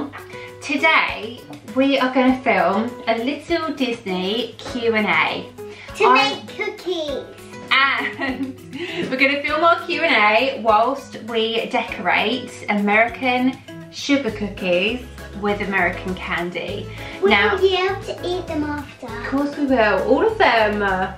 channel. Today we are going to film a little Disney Q&A. To make cookies. And we're going to film our Q&A whilst we decorate American sugar cookies with American candy. Will we be able to eat them after? Of course we will, all of them.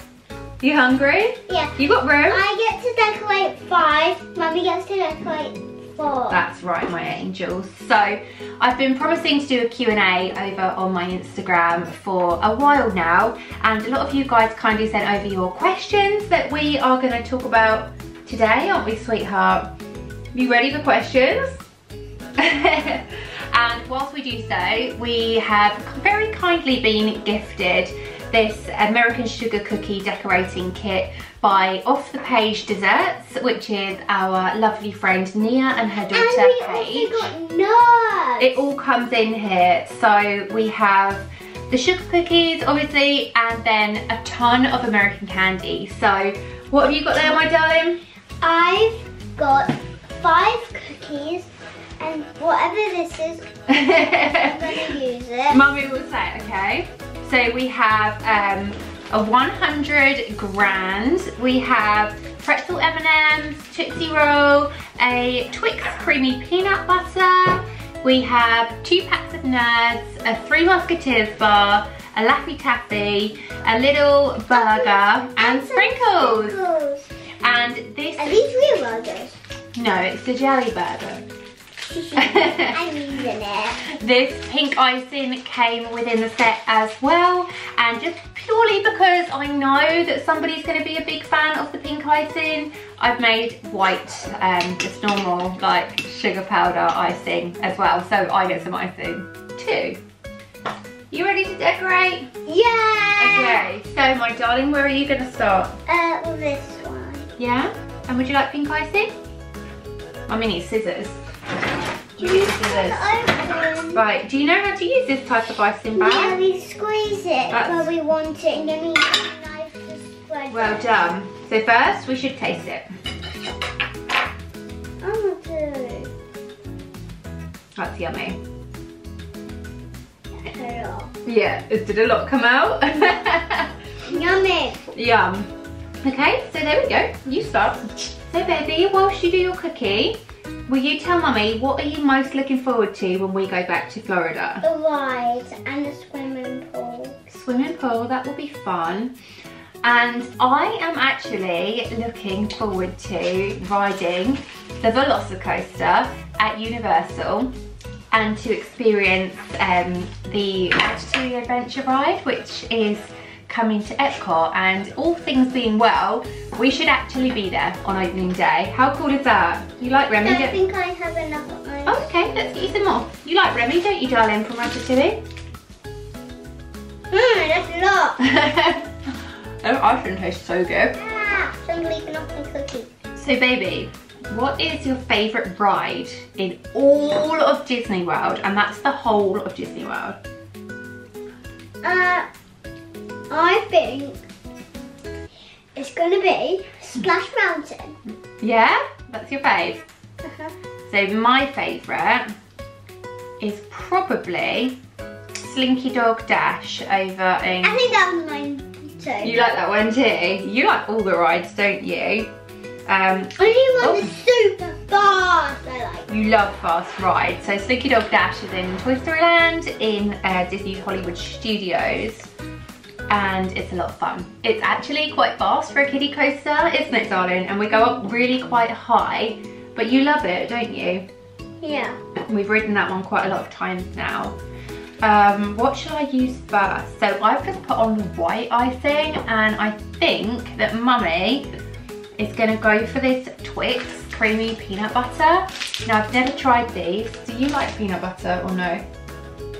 You hungry? Yeah. You got room? I get to decorate 5, Mummy gets to decorate 4. That's right, my angels. So I've been promising to do a Q&A over on my Instagram for a while now, and a lot of you guys kindly sent over your questions that we are going to talk about today, aren't we, sweetheart? You ready for questions? And whilst we do so, we have very kindly been gifted this American sugar cookie decorating kit by Paige Desserts, which is our lovely friend Nia and her daughter Paige. And we also got nuts. It all comes in here. So we have the sugar cookies, obviously, and then a ton of American candy. So what have you got there, my darling? I've got 5 cookies, and whatever this is, I'm gonna use it. Mummy will say it, okay? So we have a 100 grand, we have pretzel M&Ms, Tootsie Roll, a Twix creamy peanut butter, we have 2 packs of nuts, a 3 Musketeers bar, a Laffy Taffy, a little burger, and sprinkles. And this... Are these real burgers? No, it's the jelly burger. I'm using it. This pink icing came within the set as well, and just purely because I know that somebody's going to be a big fan of the pink icing, I've made white, just normal like sugar powder icing as well, so I get some icing too. You ready to decorate? Yeah! Okay, so my darling, where are you going to start? With this one. Yeah? And would you like pink icing? Mummy needs scissors. Right, do you know how to use this type of icing bag? Yeah, we squeeze it where we want it, and then we use a knife to spread Well it. done. So first we should taste it. I want to. That's yummy. Hello. Yeah, did a lot come out? Yummy. Yum. Okay, so there we go. You start. So baby, whilst you do your cookie, will you tell Mummy what are you most looking forward to when we go back to Florida? The rides and the swimming pool. Swimming pool, that will be fun. And I am actually looking forward to riding the Velocicoaster at Universal and to experience the Ratatouille Adventure ride, which is coming to Epcot, and all things being well, we should actually be there on opening day. How cool is that? You like Remy? I think I have enough of mine. Oh, okay, let's get you some more. You like Remy, don't you, darling, from Ratatouille? That's a lot. Oh, I think it tastes so good. So I'm leaving off my cookie. So baby, what is your favourite ride in all of Disney World? And that's the whole of Disney World. I think it's gonna be Splash Mountain. Yeah? That's your fave? Uh-huh. So my favourite is probably Slinky Dog Dash over in... I think that was mine too. You like that one too? You like all the rides, don't you? Only one is super fast. I like. You love fast rides. So Slinky Dog Dash is in Toy Story Land in Disney Hollywood Studios. And it's a lot of fun. It's actually quite fast for a kiddie coaster, isn't it, darling? And we go up really quite high, but you love it, don't you? Yeah. We've ridden that one quite a lot of times now. What shall I use first? So I've just put on the white icing, and I think that Mummy is gonna go for this Twix creamy peanut butter. Now I've never tried these. Do you like peanut butter or no?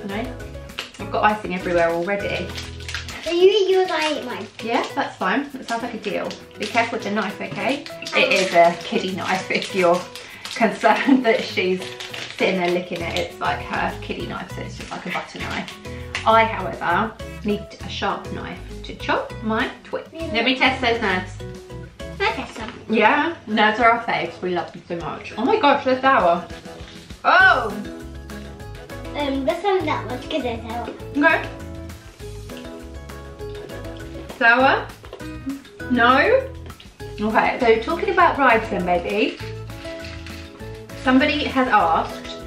No? I've got icing everywhere already. So you eat yours, I eat mine. Yeah, that's fine. That sounds like a deal. Be careful with the knife, okay? It is a kiddie knife if you're concerned that she's sitting there licking it. It's like her kiddie knife, so it's just like a butter knife. I, however, need a sharp knife to chop my Twix. Let me test those nuts. I test them. Yeah, nuts are our faves. We love them so much. Oh my gosh, they're sour. Oh! This one's not much good as sour. Okay. Sour? No? Okay, so talking about rides then, baby. Somebody has asked,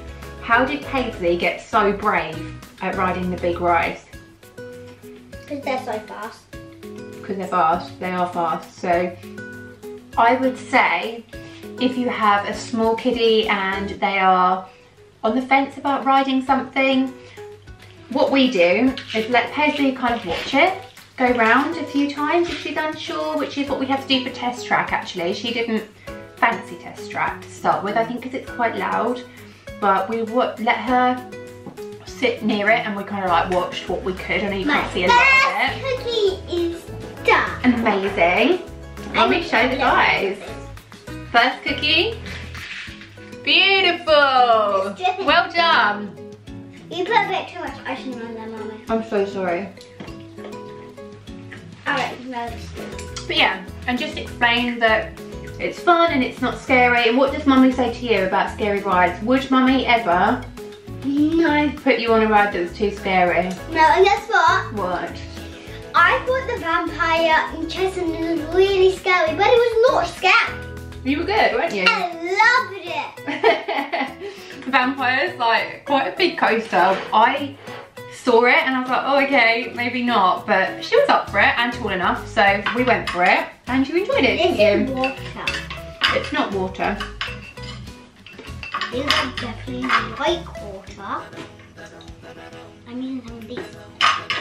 how did Paisley get so brave at riding the big rides? Because they're so fast. Because they're fast, they are fast. So I would say if you have a small kiddie and they are on the fence about riding something, what we do is let Paisley kind of watch it, go round a few times if she's unsure, which is what we have to do for test track actually. She didn't fancy test track to start with, I think because it's quite loud, but we would let her sit near it and we kind of like watched what we could. I know you can't see a lot of it. My cookie is done. Amazing. Let me show the guys. First cookie. Beautiful. Well done. You put a bit too much icing on there, Mummy. I'm so sorry. Alright, no. But yeah, and just explain that it's fun and it's not scary. And what does Mummy say to you about scary rides? Would Mummy ever put you on a ride that was too scary? No, and guess what? What? I thought the vampire in Chesson was really scary, but it was not scary. You were good, weren't you? I loved it. Vampire's like quite a big coaster. I saw it and I was like, oh okay, maybe not, but she was up for it and tall enough, so we went for it and you enjoyed it, didn't you? Water. It's not water. These are definitely like water. I mean some of these.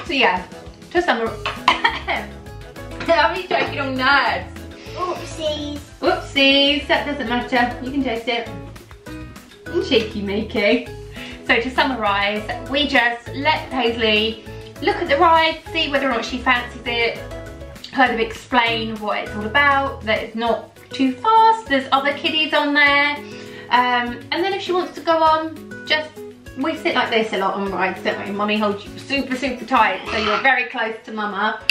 So yeah, to summarize, I'm joking on nerds. Oopsies. Whoopsies, that doesn't matter, you can taste it. Cheeky Mickey. So to summarise, we just let Paisley look at the ride, see whether or not she fancies it, kind of explain what it's all about, that it's not too fast, there's other kiddies on there, and then if she wants to go on, we sit like this a lot on rides, don't we? Mummy holds you super, super tight, so you're very close to Mama.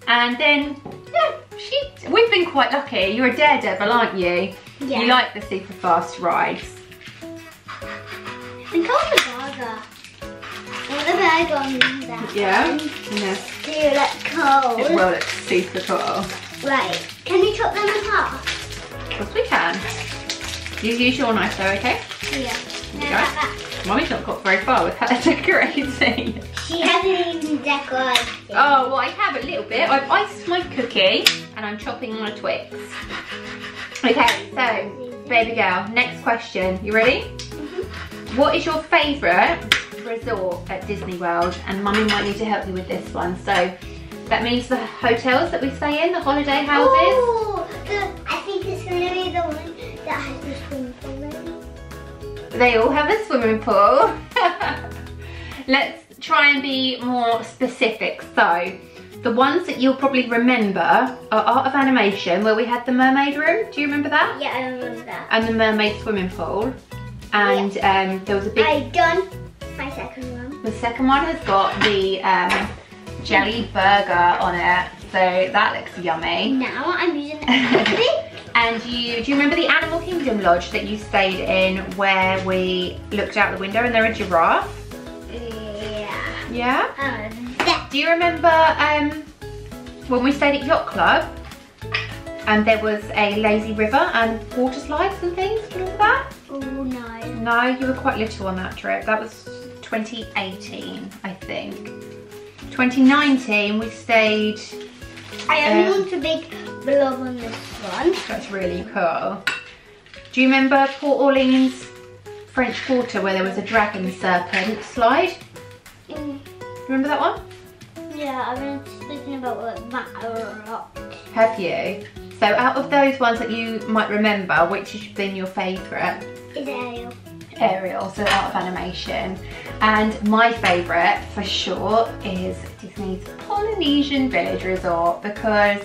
And then, yeah, we've been quite lucky. You're a daredevil, aren't you? Yeah. You like the super fast rides. And call the burger. Put the burger on that. Yeah? Yeah. Do you look cold? It will look super cool. Right. Can you chop them in half? Of course we can. You use your knife though, okay? Yeah. There you go. Mummy's not got very far with her decorating. She hasn't even decorated. Oh, well I have a little bit. I've iced my cookie and I'm chopping on a Twix. Okay, so, baby girl, next question. You ready? What is your favourite resort at Disney World? And Mummy might need to help you with this one. So that means the hotels that we stay in, the holiday houses. Oh, I think it's going to be the one that has the swimming pool in. They all have a swimming pool. Let's try and be more specific. So the ones that you'll probably remember are Art of Animation, where we had the mermaid room. Do you remember that? Yeah, I remember that. And the mermaid swimming pool. And there was a big... I've done my second one. The second one has got the jelly burger on it, so that looks yummy. Now I'm using the And do you remember the Animal Kingdom Lodge that you stayed in, where we looked out the window and there was a giraffe? Yeah. Yeah? Do you remember when we stayed at Yacht Club and there was a lazy river and water slides and things? Do you remember that? Oh no. No, you were quite little on that trip. That was 2018, I think. 2019 we stayed... I only want a big blob on this one. That's really cool. Do you remember Port Orleans French Quarter, where there was a dragon serpent slide? Remember that one? Yeah, I've been speaking about that a lot. Have you? So out of those ones that you might remember, which has been your favourite? Is Ariel. Ariel, so Art of Animation. And my favourite, for sure, is Disney's Polynesian Village Resort, because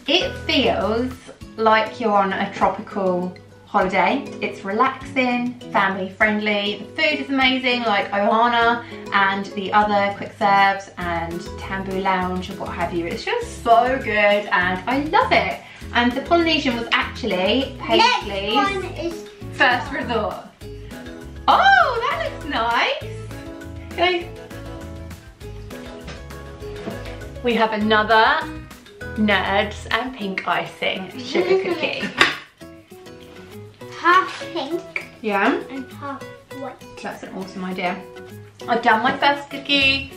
it feels like you're on a tropical holiday. It's relaxing, family friendly, the food is amazing, like Ohana and the other quick serves and Tambu Lounge and what have you. It's just so good and I love it. And the Polynesian was actually Paisley's first resort. Oh, that looks nice. Okay. We have another Nerds and Pink Icing sugar cookie. Half pink Yeah? and half white. That's an awesome idea. I've done my first cookie.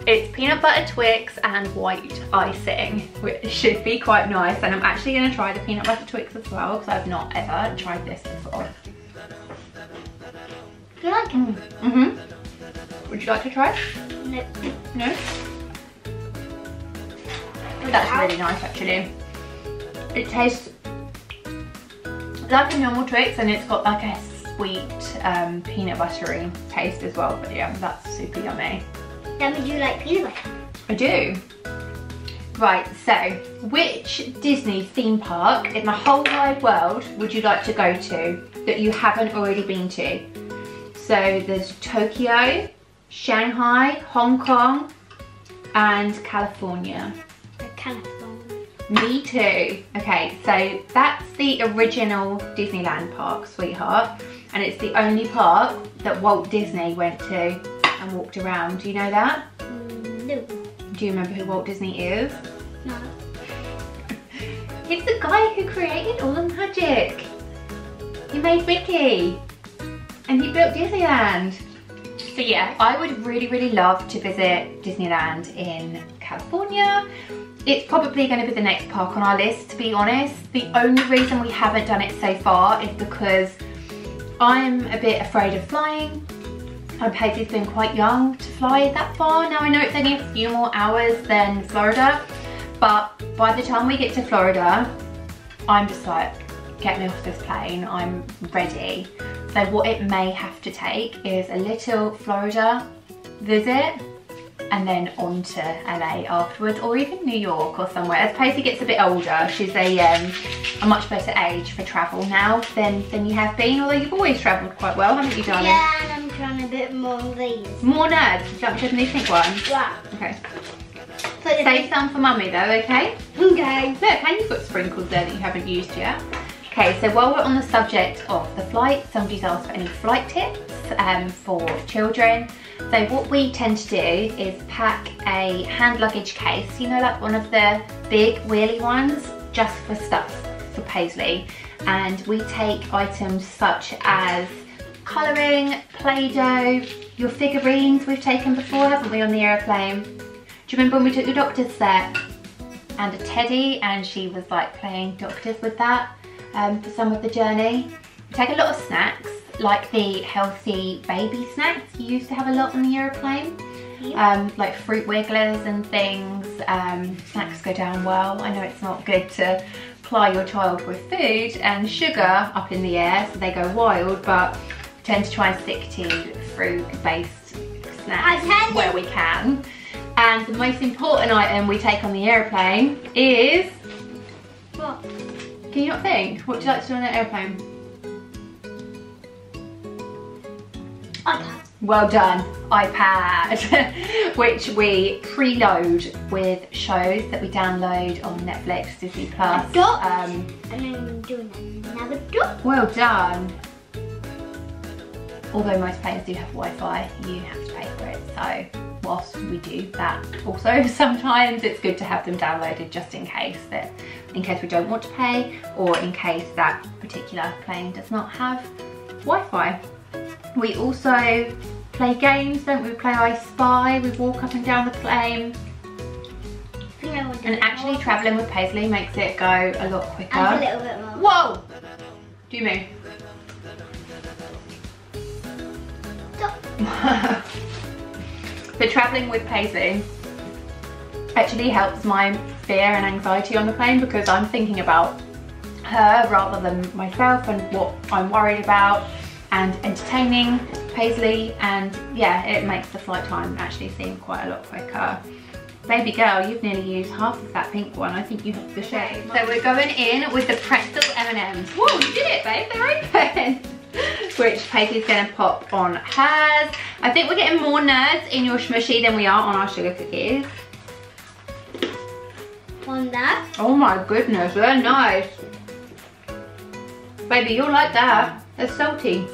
It's peanut butter Twix and white icing, which should be quite nice. And I'm actually going to try the peanut butter Twix as well, because I've not ever tried this before. Do you like it? Mm-hmm. Would you like to try? No. No? That's really nice actually. It tastes like a normal Twix and it's got like a sweet peanut buttery taste as well. But yeah, that's super yummy. That means you like peanut butter. I do. Right, so which Disney theme park in the whole wide world would you like to go to that you haven't already been to? So there's Tokyo, Shanghai, Hong Kong and California. California. Me too. Okay, so that's the original Disneyland park, sweetheart. And it's the only park that Walt Disney went to and walked around. Do you know that? No. Do you remember who Walt Disney is? No. He's the guy who created all the magic. He made Mickey. And he built Disneyland. So yeah, I would really, really love to visit Disneyland in California. It's probably going to be the next park on our list, to be honest. The only reason we haven't done it so far is because I'm a bit afraid of flying. And Paisley's been quite young to fly that far. Now I know it's only a few more hours than Florida, but by the time we get to Florida, I'm just like, get me off this plane, I'm ready. So what it may have to take is a little Florida visit and then on to LA afterwards, or even New York or somewhere. As Paisley gets a bit older, she's a much better age for travel now than you have been, although you've always travelled quite well, haven't you, darling? Yeah, and I'm trying a bit more of these. More Nerds, is that which pink ones? Yeah. Okay. Save some for mummy though, okay? Okay. Look, and you've got sprinkles there that you haven't used yet. Okay, so while we're on the subject of the flight, somebody's asked for any flight tips for children. So what we tend to do is pack a hand luggage case, you know, like one of the big wheelie ones, just for stuff for Paisley. And we take items such as colouring, Play-Doh, your figurines we've taken before, haven't we, on the aeroplane? Do you remember when we took your doctor's set? And a teddy, and she was like playing doctors with that for some of the journey. We take a lot of snacks, like the healthy baby snacks you used to have a lot on the aeroplane. Yep. Like fruit wigglers and things. Snacks go down well. I know it's not good to ply your child with food and sugar up in the air so they go wild, but we tend to try and stick to fruit-based snacks where we can. And the most important item we take on the aeroplane is... What? Can you not think? What would you like to do on the aeroplane? iPad. Well done, iPad, which we preload with shows that we download on Netflix, Disney Plus. And then I'm doing another dot. Well done. Although most planes do have Wi-Fi, you have to pay for it. So whilst we do that also, sometimes it's good to have them downloaded just in case we don't want to pay, or in case that particular plane does not have Wi-Fi. We also play games, don't we? We play I Spy, we walk up and down the plane. And actually travelling with Paisley makes it go a lot quicker. And a little bit more. Whoa! Do you move? Stop. But travelling with Paisley actually helps my fear and anxiety on the plane, because I'm thinking about her rather than myself and what I'm worried about, and entertaining Paisley, and yeah, it makes the flight time actually seem quite a lot quicker. Baby girl, you've nearly used half of that pink one. I think you have to shade. So we're going in with the pretzel M&Ms. Whoa, you did it, babe, they're open. Which Paisley's gonna pop on hers. I think we're getting more Nerds in your smushy than we are on our sugar cookies. On that. Oh my goodness, they're nice. Baby, you'll like that. They're salty.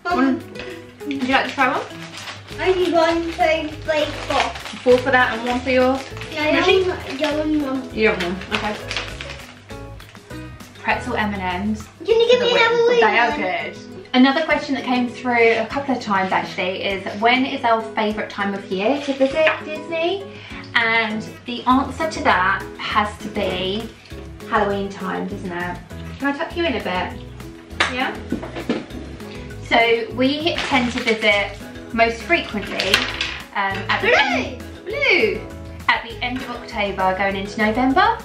Would you like to try one? I need 1, 2, 3, 4. 4 for that and 1 for your... No, that one. You don't want one, okay. Pretzel M&Ms. Can you give me another one? They are good. Another question that came through a couple of times actually is, when is our favourite time of year to visit Disney? And the answer to that has to be Halloween time, doesn't it? Can I tuck you in a bit? Yeah? So we tend to visit most frequently at the end of October going into November.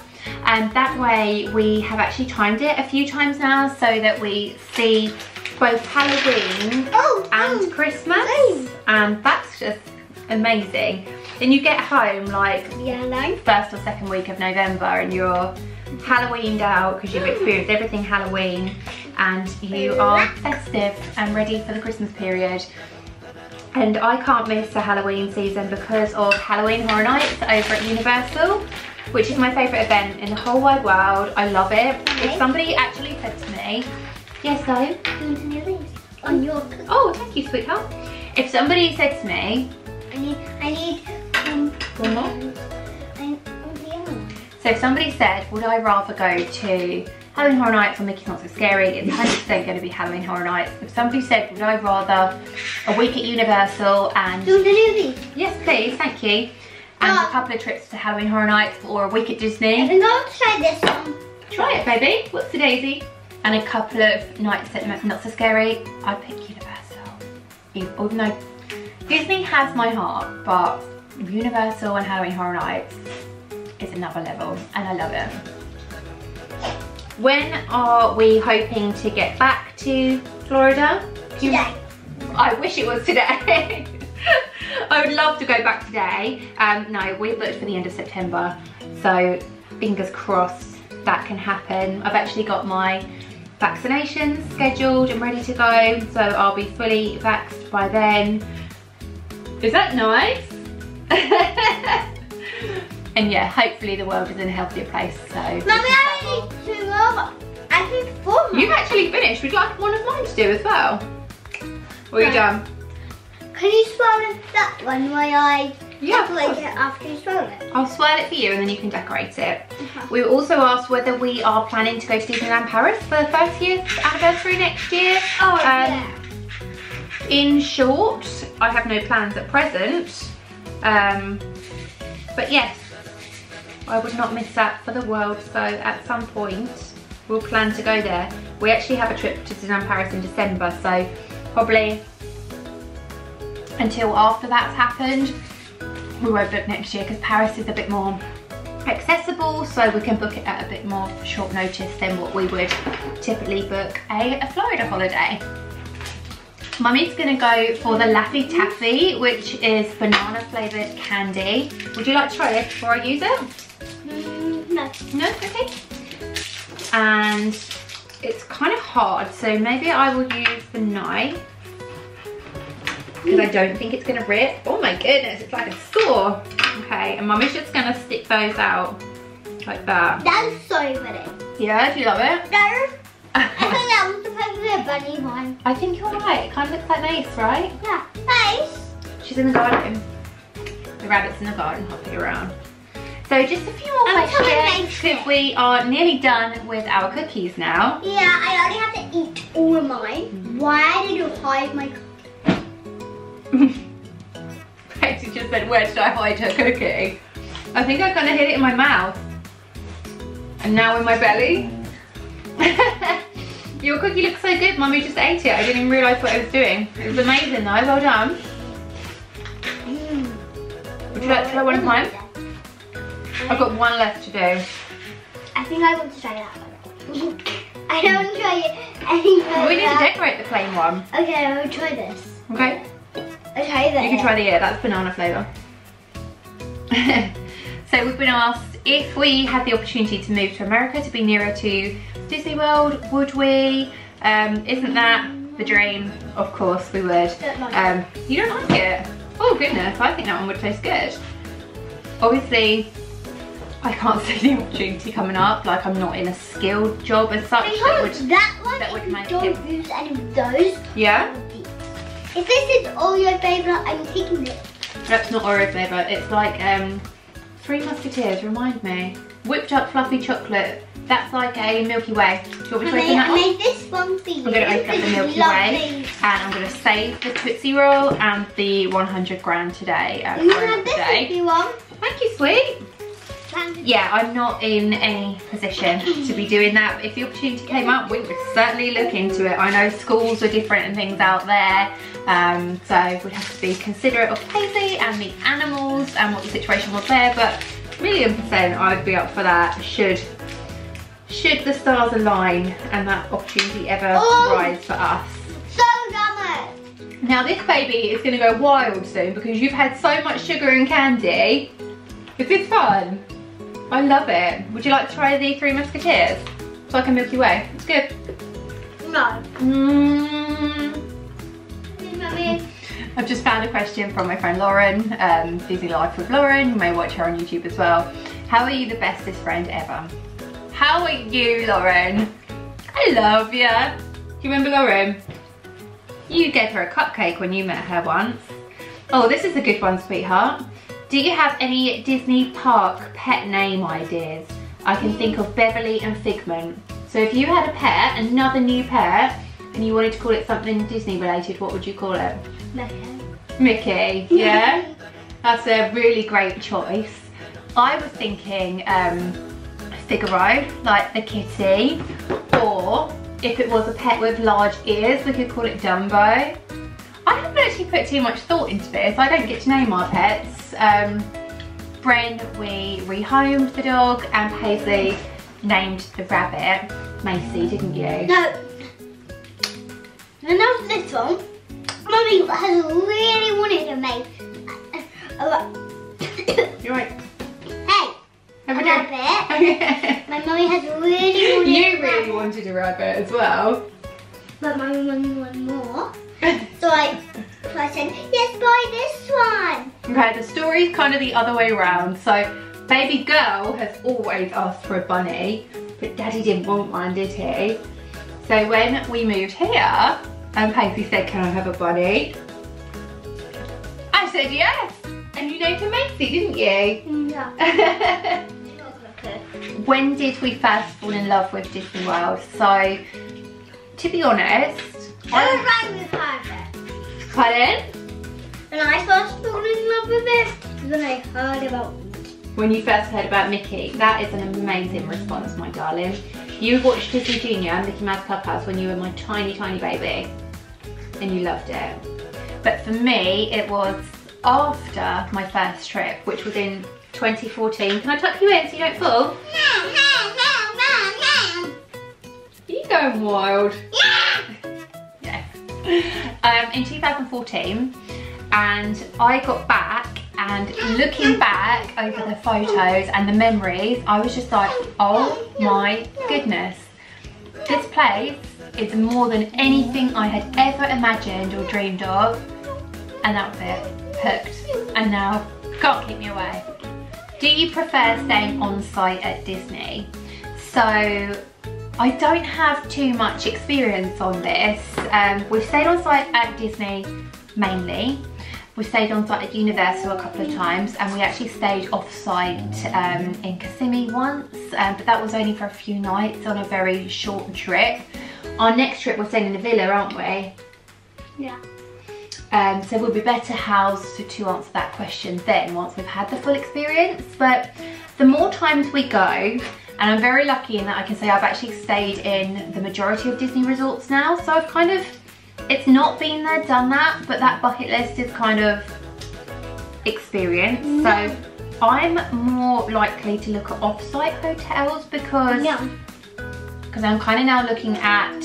And that way we have actually timed it a few times now so that we see both Halloween and Christmas, and that's just amazing. Then you get home like first or second week of November and you're Halloweened out because you've experienced everything Halloween and you are festive and ready for the Christmas period. And I can't miss the Halloween season because of Halloween Horror Nights over at Universal, which is my favourite event in the whole wide world. I love it. If somebody actually said to me, yes, darling? On your... Oh, thank you, sweetheart. If somebody said to me... I need one more? So if somebody said, would I rather go to Halloween Horror Nights or Mickey's Not So Scary, it's 100% going to be Halloween Horror Nights. If somebody said, would I rather a week at Universal and... Do you want to do these? Yes, please, thank you. And a couple of trips to Halloween Horror Nights or a week at Disney. I think I'll try this one. Try it, baby. What's the daisy? And a couple of nights at Not So Scary, I'd pick Universal. Even though Disney has my heart, but Universal and Halloween Horror Nights is another level, and I love it. When are we hoping to get back to Florida? Today. I wish it was today. I would love to go back today. No, we're booked for the end of September, so fingers crossed that can happen. I've actually got my vaccinations scheduled and ready to go, so I'll be fully vaxxed by then. Is that nice? And yeah, hopefully the world is in a healthier place. So Mummy, I need 2 more. I think 4 more. You've actually finished. Would you like one of mine to do as well? Or are you done? Can you swirl that one while I decorate it after you swirl it? I'll swirl it for you and then you can decorate it. We were also asked whether we are planning to go to Disneyland Paris for the 30th anniversary next year. Oh, yeah. In short, I have no plans at present. But yes, I would not miss that for the world. So at some point, we'll plan to go there. We actually have a trip to Disneyland Paris in December, so probably until after that's happened, we won't book next year because Paris is a bit more accessible, so we can book it at a bit more short notice than what we would typically book a Florida holiday. Mummy's gonna go for the Laffy Taffy, which is banana flavoured candy. Would you like to try this before I use it? No. No? Okay. And it's kind of hard, so maybe I will use the knife because I don't think it's gonna rip. Oh my goodness, it's like a saw. Okay, and Mummy's just gonna stick those out like that. That's so pretty. Yeah, do you love it? No. I think that was supposed to be a bunny one. I think you're right. It kind of looks like Mace, right? Yeah, Mace. She's in the garden. The rabbit's in the garden hopping around. So just a few more questions because we are nearly done with our cookies now. Yeah, I only have to eat all of mine. Why did you hide my cookie? Paige just said, where did I hide her cookie? I think I kind of hid it in my mouth. And now in my belly. Your cookie looks so good, Mummy just ate it. I didn't even realise what I was doing. It was amazing though, well done. Would you like to try one of mine? I've got one left to do. I think I want to try that one. I don't want to try it. We need to decorate the plain one. Okay, I will try this. Okay. I'll try that. You can try the that's banana flavour. So we've been asked if we had the opportunity to move to America to be nearer to Disney World, would we? Isn't that the dream? Of course we would. You don't like it? Oh goodness, I think that one would taste good. Obviously, I can't see the opportunity coming up. Like I'm not in a skilled job as such that would make don't it. use any of those. Yeah? If this is Oreo flavour, I'm taking it. That's not Oreo flavour. It's like Three Musketeers. Remind me. Whipped up fluffy chocolate. That's like a Milky Way. Do you want me to open that one? I made this one for you. I'm going to open up the Milky Way, and I'm going to save the Tootsie Roll and the 100 gram today. You can have this if you want. Thank you, sweet. Yeah, I'm not in any position to be doing that. If the opportunity came up, we would certainly look into it. I know schools are different and things out there, so we'd have to be considerate of Paisley and the animals and what the situation was there, but £1,000,000% I'd be up for that should the stars align and that opportunity ever rise for us. So yummy! Now this baby is going to go wild soon because you've had so much sugar and candy. Is this fun? I love it. Would you like to try the Three Musketeers? It's like a Milky Way. It's good. No. Mummy. I've just found a question from my friend Lauren, Busy Life with Lauren. You may watch her on YouTube as well. How are you the bestest friend ever? How are you, Lauren? I love you. Do you remember Lauren? You gave her a cupcake when you met her once. Oh, this is a good one, sweetheart. Do you have any Disney park pet name ideas? I can think of Beverly and Figment. So if you had a pet, another new pet, and you wanted to call it something Disney related, what would you call it? Mickey. Mickey, yeah? That's a really great choice. I was thinking Figaro, like the kitty, or if it was a pet with large ears, we could call it Dumbo. I haven't actually put too much thought into this. I don't get to name our pets. Bren, we rehomed the dog, and Paisley named the rabbit Macy, didn't you? No. Not this one. Mummy has really wanted to make You're right. Hey, Have a a go. rabbit. My mummy has really wanted You really wanted a rabbit as well. But my mum wanted one more. So I said, yes, buy this one. Okay, the story's kind of the other way around. So, baby girl has always asked for a bunny, but daddy didn't want one, did he? So when we moved here, and Paisley said, can I have a bunny? I said yes, and you named her Macy, didn't you? Yeah. When did we first fall in love with Disney World? So, to be honest, Don't write with Harvard. Pardon? When I first fell in love with it, when I heard about When you first heard about Mickey, that is an amazing response, my darling. You watched Disney Junior and Mickey Mouse Clubhouse when you were my tiny, tiny baby, and you loved it. But for me, it was after my first trip, which was in 2014. Can I tuck you in so you don't fall? Are you going wild? Yeah. In 2014, and I got back, and looking back over the photos and the memories, I was just like, oh my goodness. This place is more than anything I had ever imagined or dreamed of, and that was it. Hooked. And now, can't keep me away. Do you prefer staying on site at Disney? So, I don't have too much experience on this. We've stayed on site at Disney mainly. We stayed on site at Universal a couple of times, and we actually stayed off site in Kissimmee once, but that was only for a few nights on a very short trip. Our next trip we're staying in the villa, aren't we? Yeah. So we'll be better housed to answer that question then once we've had the full experience. But the more times we go, and I'm very lucky in that I can say I've actually stayed in the majority of Disney resorts now, so I've kind of, it's not been there, done that, but that bucket list is kind of experience. So I'm more likely to look at off-site hotels because I'm kind of now looking at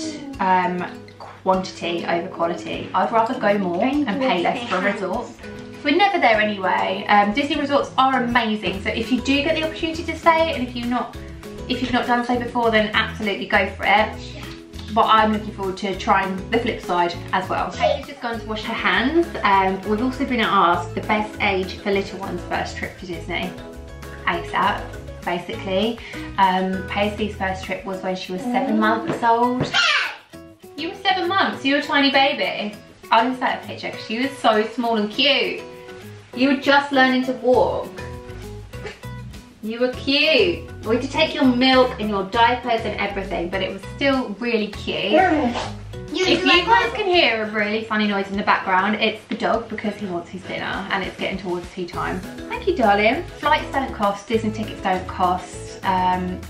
quantity over quality. I'd rather go more and pay less for a resort. We're never there anyway. Disney resorts are amazing, so if you do get the opportunity to stay, and if you've not done so before, then absolutely go for it. But I'm looking forward to trying the flip side as well. Paige's just gone to wash her hands. We've also been asked the best age for little one's first trip to Disney. ASAP, basically. Paisley's first trip was when she was 7 months old. You were 7 months, you were a tiny baby. I'll insert a picture because she was so small and cute. You were just learning to walk. You were cute. We had to take your milk and your diapers and everything, but it was still really cute. If you guys can hear a really funny noise in the background, it's the dog because he wants his dinner and it's getting towards tea time. Thank you, darling. Flights don't cost, Disney tickets don't cost, and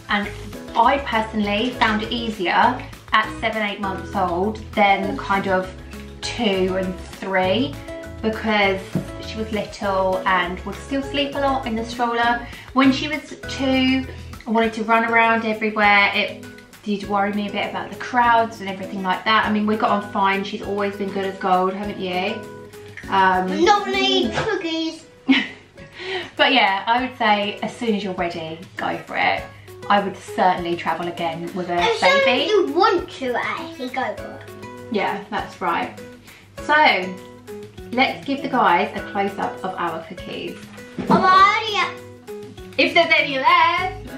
I personally found it easier at 7-8 months old than kind of 2 and 3 because she was little and would still sleep a lot in the stroller. When she was 2, I wanted to run around everywhere. It did worry me a bit about the crowds and everything like that. I mean, we got on fine. She's always been good as gold, haven't you? Not need cookies. But yeah, I would say as soon as you're ready, go for it. I would certainly travel again with a as baby. Soon as you want to actually go for it. Yeah, that's right. So, let's give the guys a close-up of our cookies. If there's any left.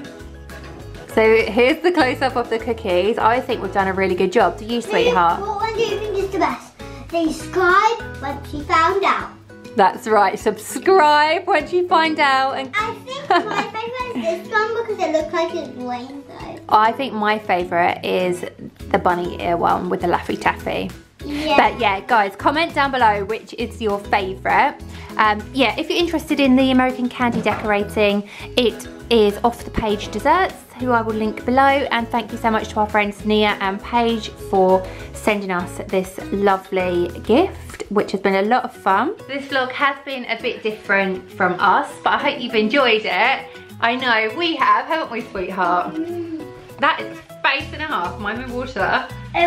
So here's the close-up of the cookies. I think we've done a really good job. Do you, sweetheart? What one do you think is the best? Subscribe once you found out. That's right. Subscribe once you find out. And I think my favourite is this one because it looks like it's rainbow. I think my favourite is the bunny ear one with the Laffy Taffy. Yeah. But yeah, guys, comment down below which is your favourite. Yeah, if you're interested in the American candy decorating, it is off the Paige Desserts, who I will link below. And thank you so much to our friends Nia and Paige for sending us this lovely gift, which has been a lot of fun. This vlog has been a bit different from us, but I hope you've enjoyed it. I know we have, haven't we, sweetheart? That is space and a half, mine with water. So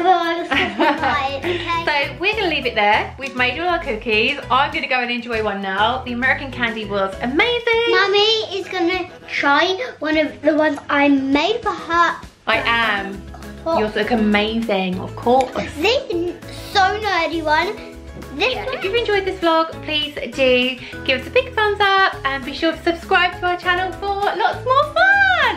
we're gonna leave it there. We've made all our cookies. I'm gonna go and enjoy one now. The American candy was amazing. Mummy is gonna try one of the ones I made for her. I am. Yours look amazing, of course. This so nerdy one. This one. If you've enjoyed this vlog, please do give us a big thumbs up and be sure to subscribe to our channel for lots more fun.